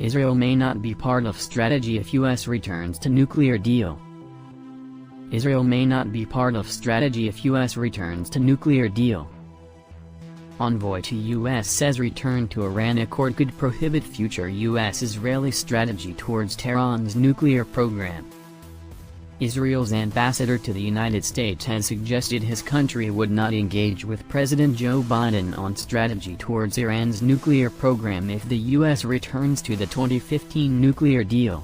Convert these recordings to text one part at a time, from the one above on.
Israel may not be part of strategy if U.S. returns to nuclear deal. Israel may not be part of strategy if U.S. returns to nuclear deal. Envoy to U.S. says return to Iran accord could prohibit future U.S.-Israeli strategy towards Tehran's nuclear program. Israel's ambassador to the United States has suggested his country would not engage with President Joe Biden on strategy towards Iran's nuclear program if the U.S. returns to the 2015 nuclear deal.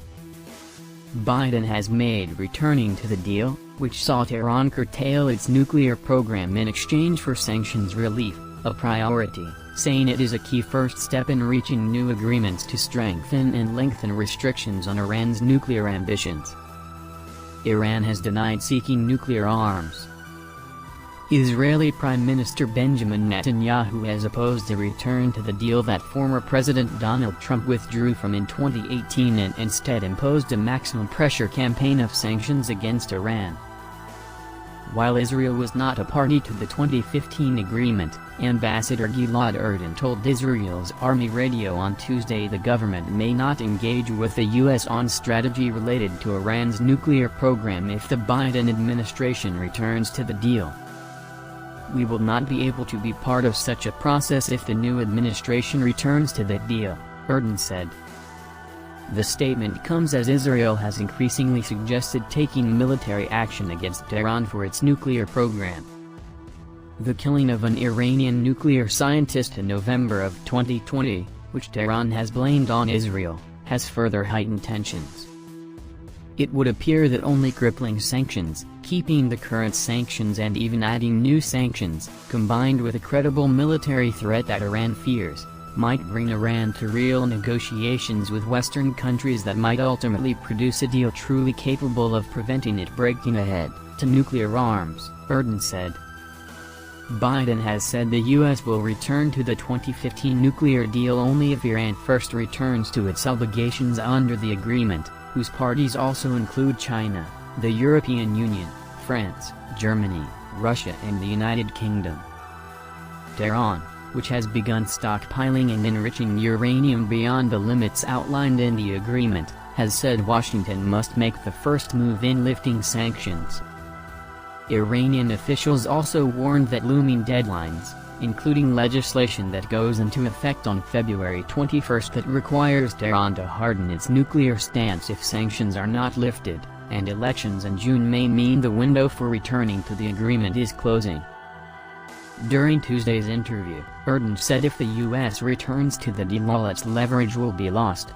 Biden has made returning to the deal, which saw Tehran curtail its nuclear program in exchange for sanctions relief, a priority, saying it is a key first step in reaching new agreements to strengthen and lengthen restrictions on Iran's nuclear ambitions. Iran has denied seeking nuclear arms. Israeli Prime Minister Benjamin Netanyahu has opposed a return to the deal that former President Donald Trump withdrew from in 2018 and instead imposed a maximum pressure campaign of sanctions against Iran. While Israel was not a party to the 2015 agreement, Ambassador Gilad Erdan told Israel's Army radio on Tuesday the government may not engage with the U.S. on strategy related to Iran's nuclear program if the Biden administration returns to the deal. "We will not be able to be part of such a process if the new administration returns to that deal," Erdan said. The statement comes as Israel has increasingly suggested taking military action against Tehran for its nuclear program. The killing of an Iranian nuclear scientist in November of 2020, which Tehran has blamed on Israel, has further heightened tensions. It would appear that only crippling sanctions, keeping the current sanctions and even adding new sanctions, combined with a credible military threat that Iran fears, might bring Iran to real negotiations with Western countries that might ultimately produce a deal truly capable of preventing it breaking ahead to nuclear arms, Erdan said. Biden has said the U.S. will return to the 2015 nuclear deal only if Iran first returns to its obligations under the agreement, whose parties also include China, the European Union, France, Germany, Russia and the United Kingdom. Tehran, which has begun stockpiling and enriching uranium beyond the limits outlined in the agreement, has said Washington must make the first move in lifting sanctions. Iranian officials also warned that looming deadlines, including legislation that goes into effect on February 21 that requires Tehran to harden its nuclear stance if sanctions are not lifted, and elections in June may mean the window for returning to the agreement is closing. During Tuesday's interview, Erdan said if the U.S. returns to the deal all its leverage will be lost.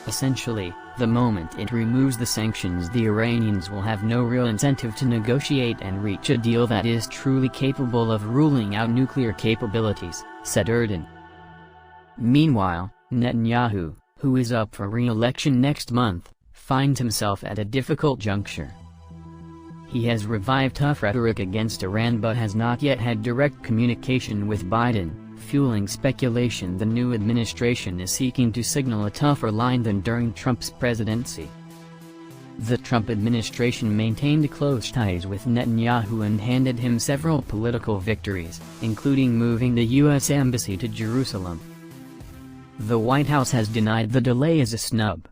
Essentially, the moment it removes the sanctions the Iranians will have no real incentive to negotiate and reach a deal that is truly capable of ruling out nuclear capabilities, said Erdan. Meanwhile, Netanyahu, who is up for re-election next month, finds himself at a difficult juncture. He has revived tough rhetoric against Iran but has not yet had direct communication with Biden, fueling speculation the new administration is seeking to signal a tougher line than during Trump's presidency. The Trump administration maintained close ties with Netanyahu and handed him several political victories, including moving the U.S. embassy to Jerusalem. The White House has denied the delay as a snub.